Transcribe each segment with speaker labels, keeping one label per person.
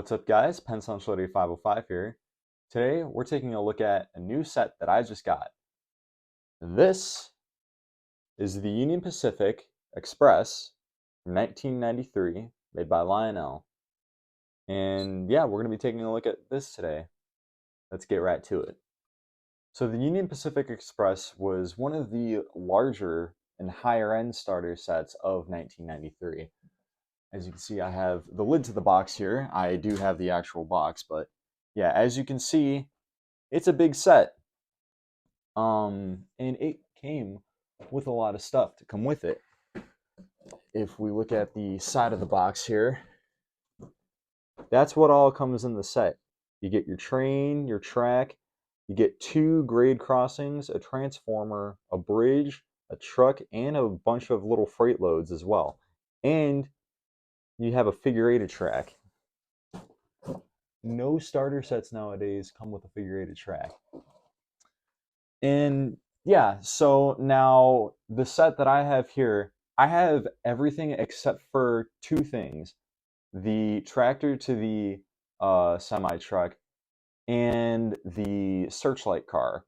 Speaker 1: What's up, guys? Pensuncility 505 here. Today, we're taking a look at a new set that I just got. This is the Union Pacific Express from 1993, made by Lionel. And yeah, we're going to be taking a look at this today. Let's get right to it. So the Union Pacific Express was one of the larger and higher end starter sets of 1993. As you can see, I have the lid to the box here. I do have the actual box, but yeah, as you can see, it's a big set. And it came with a lot of stuff to come with it. If we look at the side of the box here, that's what all comes in the set. You get your train, your track, you get 2 grade crossings, a transformer, a bridge, a truck, and a bunch of little freight loads as well. And you have a figure-eighted track. No starter sets nowadays come with a figure-eighted track. And yeah, so now the set that I have here, I have everything except for 2 things. The tractor to the semi-truck and the searchlight car.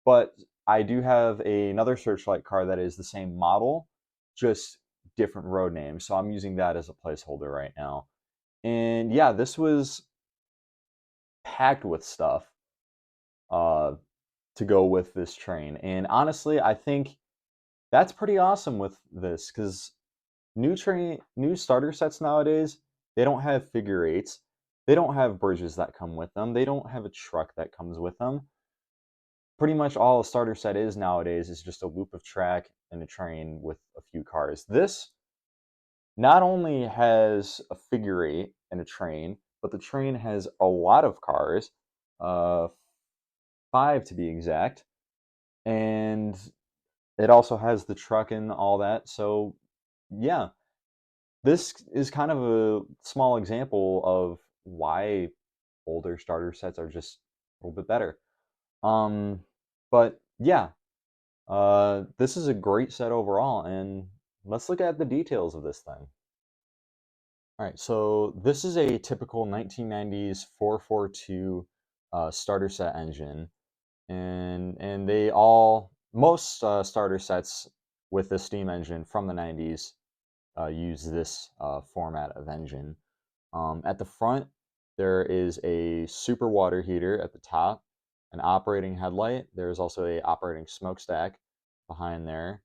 Speaker 1: But I do have another searchlight car that is the same model, just different road names. So I'm using that as a placeholder right now. And yeah, this was packed with stuff uh, to go with this train. And honestly, I think that's pretty awesome with this because new starter sets nowadays, they don't have figure eights. They don't have bridges that come with them. They don't have a truck that comes with them. Pretty much all a starter set is nowadays is just a loop of track and a train with a few cars. This not only has a figure eight and a train, but the train has a lot of cars, uh, 5 to be exact, and it also has the truck and all that. So yeah, this is kind of a small example of why older starter sets are just a little bit better. Um, but yeah, this is a great set overall, and let's look at the details of this thing. All right, so this is a typical 1990s 442 starter set engine, and they all most starter sets with the steam engine from the 90s use this format of engine. At the front, there is a super water heater at the top, an operating headlight. There's also a operating smokestack behind there.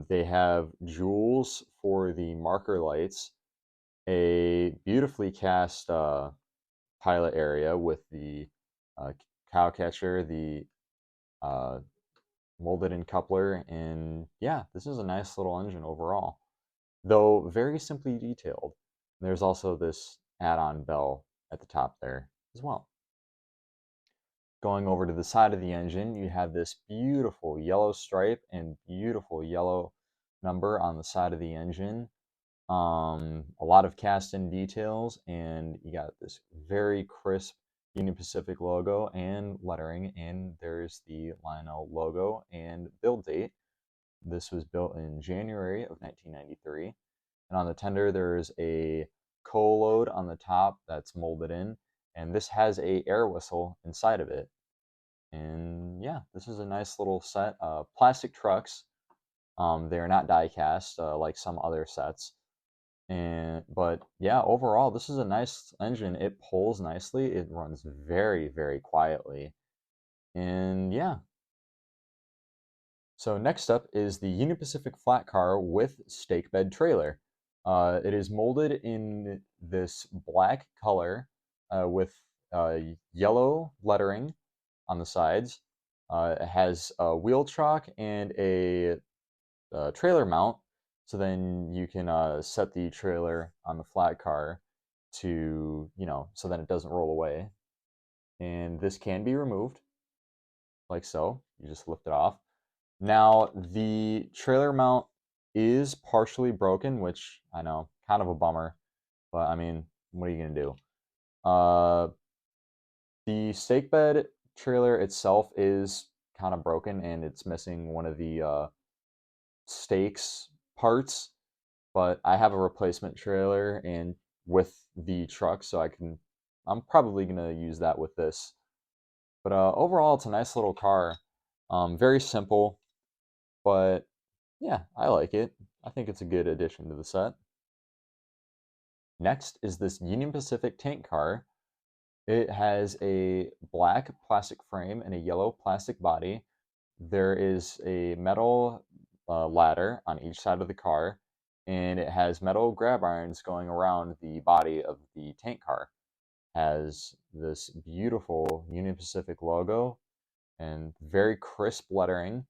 Speaker 1: They have jewels for the marker lights, a beautifully cast pilot area with the uh, cow catcher, the uh, molded in coupler, and yeah, this is a nice little engine overall, though very simply detailed. There's also this add-on bell at the top there as well. Going over to the side of the engine, you have this beautiful yellow stripe and beautiful yellow number on the side of the engine. A lot of cast-in details, and you got this very crisp Union Pacific logo and lettering, and there's the Lionel logo and build date. This was built in January of 1993. And on the tender, there's a coal load on the top that's molded in, and this has a air whistle inside of it. And yeah, this is a nice little set. Plastic trucks. They are not die cast like some other sets. But yeah, overall, this is a nice engine. It pulls nicely. It runs very, very quietly. And yeah. So next up is the Union Pacific flat car with stake bed trailer. It is molded in this black color with yellow lettering on the sides. It has a wheel chock and a trailer mount, so then you can set the trailer on the flat car to, so that it doesn't roll away. And this can be removed, like so. You just lift it off. Now, the trailer mount is partially broken, which I know, kind of a bummer, but I mean, what are you going to do? The stake bed trailer itself is kind of broken, and it's missing one of the stakes parts, but I have a replacement trailer and with the truck, so I can I'm probably going to use that with this. But overall, it's a nice little car. Very simple, but yeah, I like it. I think it's a good addition to the set. Next is this Union Pacific tank car. It has a black plastic frame and a yellow plastic body. There is a metal ladder on each side of the car, and it has metal grab irons going around the body of the tank car. Has this beautiful Union Pacific logo and very crisp lettering.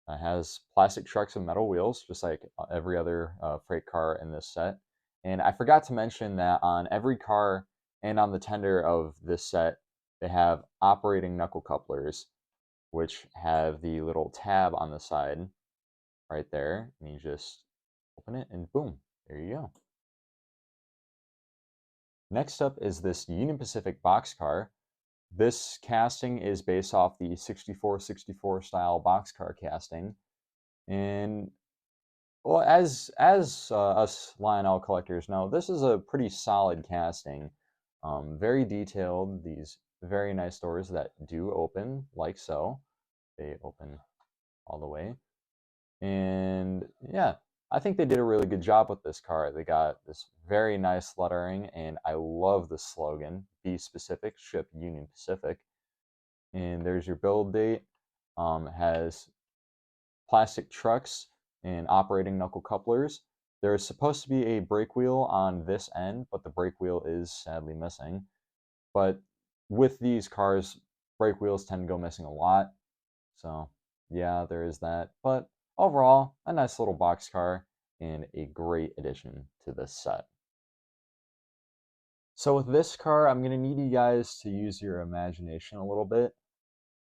Speaker 1: Has plastic trucks and metal wheels, just like every other freight car in this set. And I forgot to mention that on every car and on the tender of this set, they have operating knuckle couplers, which have the little tab on the side right there. And you just open it and boom, there you go. Next up is this Union Pacific boxcar. This casting is based off the 6464 style boxcar casting. And well, as us Lionel collectors know, this is a pretty solid casting. Very detailed. These very nice doors that do open like so. They open all the way. And yeah, I think they did a really good job with this car. They got this very nice lettering, and I love the slogan, "Be specific, ship Union Pacific." And there's your build date. Has plastic trucks and operating knuckle couplers. There is supposed to be a brake wheel on this end, but the brake wheel is sadly missing. But with these cars, brake wheels tend to go missing a lot. So yeah, there is that. But overall, a nice little box car and a great addition to this set. So with this car, I'm gonna need you guys to use your imagination a little bit.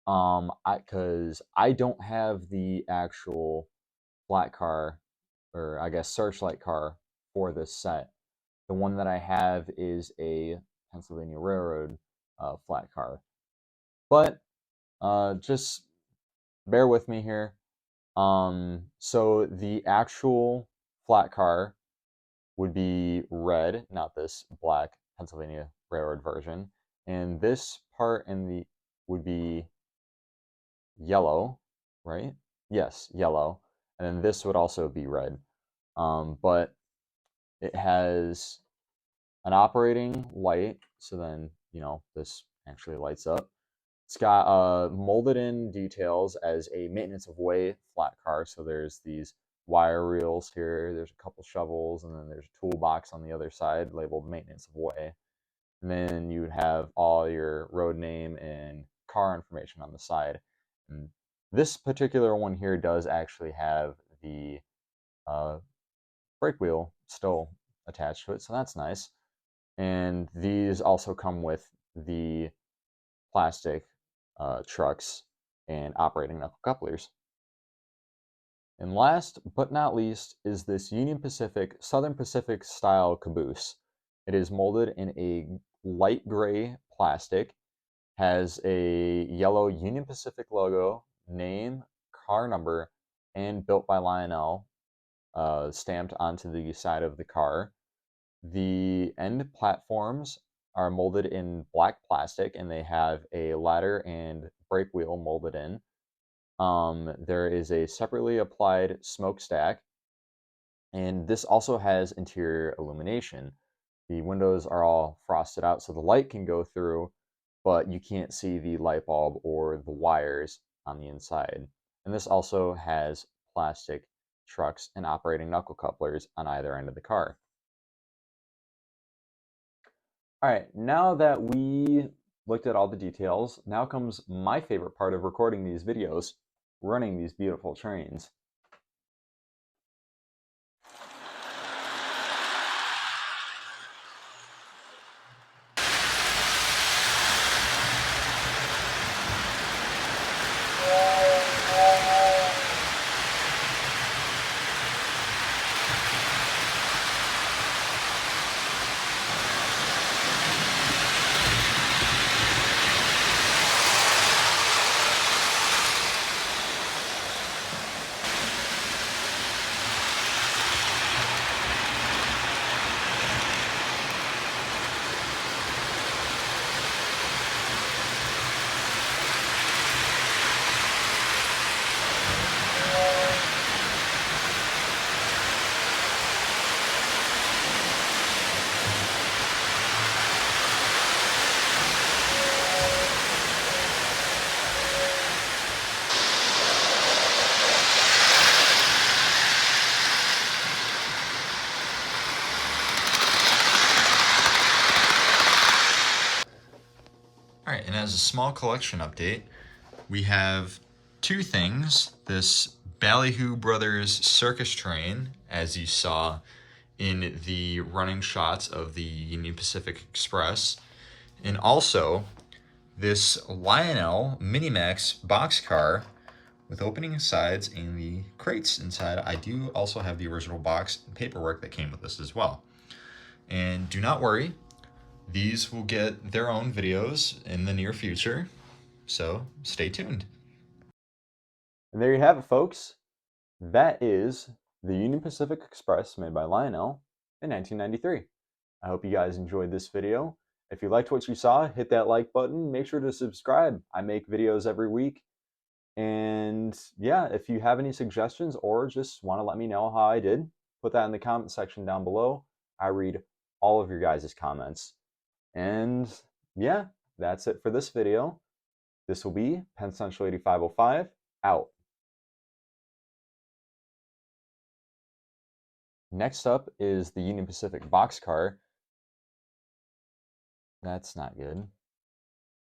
Speaker 1: Because I don't have the actual flat car, or I guess searchlight car for this set. The one that I have is a Pennsylvania Railroad flat car. But just bear with me here. So the actual flat car would be red, not this black Pennsylvania Railroad version. And this part in the would be yellow, right? Yes, yellow. And then this would also be red. But it has an operating light, so then, this actually lights up. It's got molded in details as a maintenance of way flat car, so there's these wire reels here, there's a couple shovels, and then there's a toolbox on the other side labeled maintenance of way. And then you would have all your road name and car information on the side. And this particular one here does actually have the brake wheel still attached to it, so that's nice. And these also come with the plastic trucks and operating knuckle couplers. And last but not least is this Union Pacific, Southern Pacific style caboose. It is molded in a light gray plastic, has a yellow Union Pacific logo, name, car number, and built by Lionel stamped onto the side of the car. The end platforms are molded in black plastic, and they have a ladder and brake wheel molded in. There is a separately applied smokestack, and this also has interior illumination. The windows are all frosted out so the light can go through, but you can't see the light bulb or the wires on the inside. And this also has plastic trucks and operating knuckle couplers on either end of the car. All right, now that we looked at all the details, now comes my favorite part of recording these videos, running these beautiful trains.
Speaker 2: as a small collection update, we have two things. This Ballyhoo Brothers circus train, as you saw in the running shots of the Union Pacific Express, and also this Lionel Minimax boxcar with opening sides and the crates inside. I do also have the original box and paperwork that came with this as well. And do not worry, these will get their own videos in the near future, so stay tuned.
Speaker 1: And there you have it, folks. That is the Union Pacific Express made by Lionel in 1993. I hope you guys enjoyed this video. If you liked what you saw, hit that like button. Make sure to subscribe. I make videos every week. And yeah, if you have any suggestions or just want to let me know how I did, put that in the comment section down below. I read all of your guys' comments. And yeah, that's it for this video. This will be Penn Central 8505 out. Next up is the Union Pacific boxcar. That's not good.